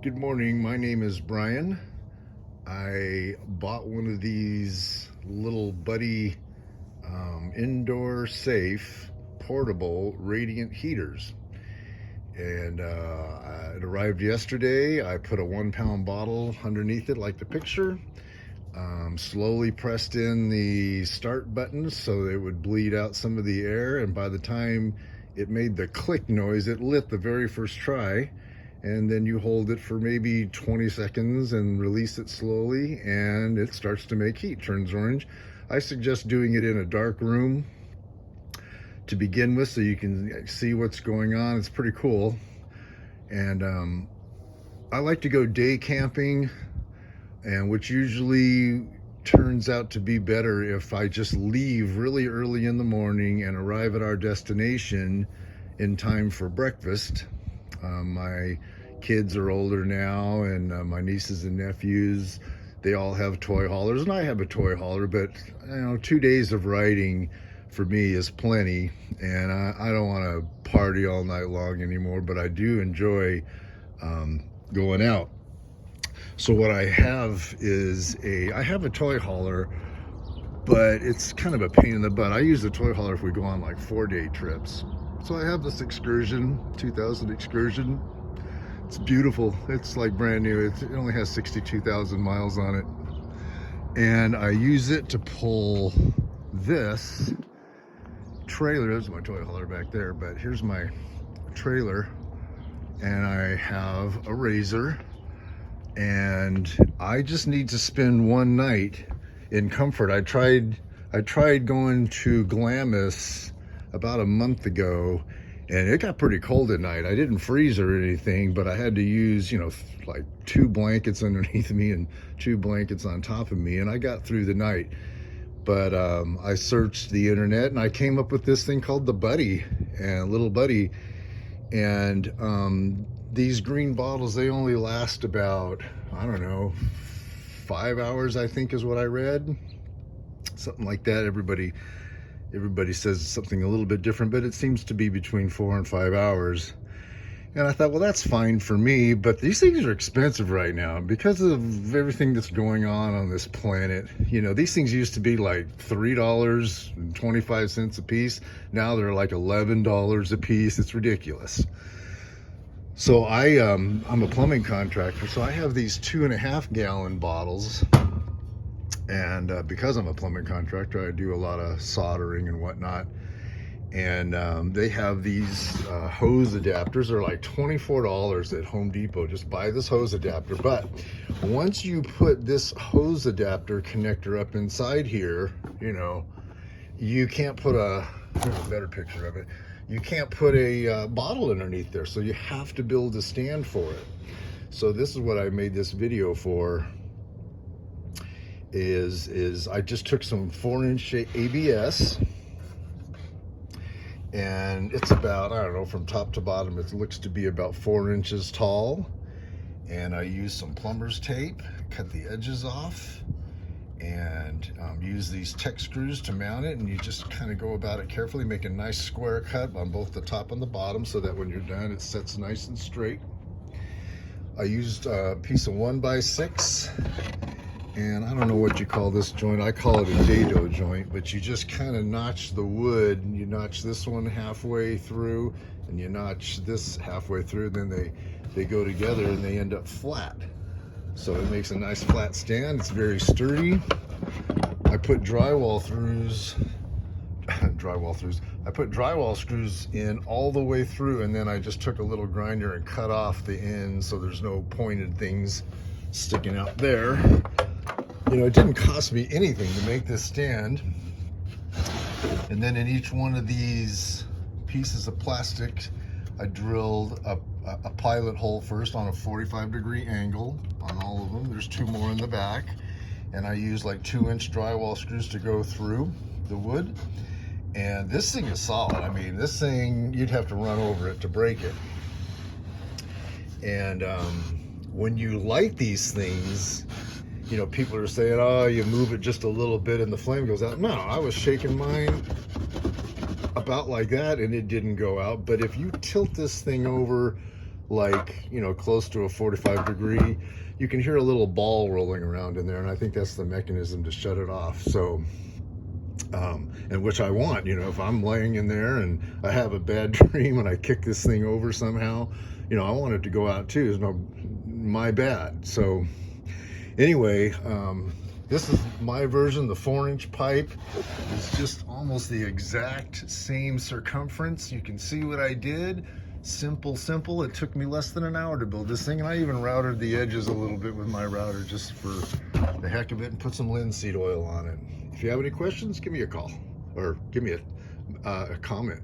Good morning, my name is Brian. I bought one of these little buddy indoor safe portable radiant heaters, and it arrived yesterday. I put a 1 pound bottle underneath it like the picture, slowly pressed in the start button so it would bleed out some of the air, and by the time it made the click noise, it lit the very first try. And then you hold it for maybe 20 seconds and release it slowly, and it starts to make heat, turns orange. I suggest doing it in a dark room to begin with so you can see what's going on. It's pretty cool. And I like to go day camping, and which usually turns out to be better if I just leave really early in the morning and arrive at our destination in time for breakfast. My kids are older now, and my nieces and nephews, they all have toy haulers, and I have a toy hauler, but 2 days of riding for me is plenty, and I don't want to party all night long anymore, but I do enjoy going out. So what I have is I have a toy hauler, but it's kind of a pain in the butt. I use the toy hauler if we go on like 4-day trips. So I have this Excursion, 2000 Excursion. It's beautiful. It's like brand new. It only has 62,000 miles on it. And I use it to pull this trailer. There's my toy hauler back there, but here's my trailer. And I have a razor. And I just need to spend one night in comfort. I tried going to Glamis about a month ago, and it got pretty cold at night. I didn't freeze or anything, but I had to use, like 2 blankets underneath me and 2 blankets on top of me, and I got through the night. But I searched the internet, and I came up with this thing called the Buddy, and Little Buddy. And these green bottles, they only last about, 5 hours, I think is what I read. Something like that. Everybody says something a little bit different, but it seems to be between 4 and 5 hours. And I thought, well, that's fine for me, but these things are expensive right now because of everything that's going on this planet. These things used to be like $3.25 a piece. Now they're like $11 a piece. It's ridiculous. So I'm a plumbing contractor, so I have these 2.5 gallon bottles. And because I'm a plumbing contractor, I do a lot of soldering and whatnot. And they have these hose adapters. They're like $24 at Home Depot. Just buy this hose adapter. But once you put this hose adapter connector up inside here, you can't put here's a better picture of it. You can't put a bottle underneath there. So you have to build a stand for it. So this is what I made this video for. Is I just took some 4-inch ABS, and it's about, from top to bottom, it looks to be about 4 inches tall. And I used some plumber's tape, cut the edges off, and use these tech screws to mount it. And you just kind of go about it carefully, make a nice square cut on both the top and the bottom so that when you're done, it sets nice and straight. I used a piece of 1x6. And I don't know what you call this joint. I call it a dado joint, but you just kind of notch the wood, and you notch this one halfway through, and you notch this halfway through, then they go together and they end up flat. So it makes a nice flat stand. It's very sturdy. I put drywall screws in all the way through, and then I just took a little grinder and cut off the ends so there's no pointed things sticking out there. It didn't cost me anything to make this stand. And then in each one of these pieces of plastic, I drilled a pilot hole first on a 45-degree angle on all of them. There's 2 more in the back. And I used like 2-inch drywall screws to go through the wood. And this thing is solid. I mean, this thing, you'd have to run over it to break it. And when you light these things, people are saying, oh, you move it just a little bit and the flame goes out. No, I was shaking mine about like that and it didn't go out. But if you tilt this thing over like, you know, close to a 45 degree, you can hear a little ball rolling around in there, and I think that's the mechanism to shut it off. So and which I want, you know, if I'm laying in there and I have a bad dream and I kick this thing over somehow, you know, I want it to go out too. It's no my bad. So anyway, this is my version. The 4-inch pipe is just almost the exact same circumference. You can see what I did. Simple. It took me less than an hour to build this thing, and I even routed the edges a little bit with my router just for the heck of it, and put some linseed oil on it. If you have any questions, give me a call or give me a comment.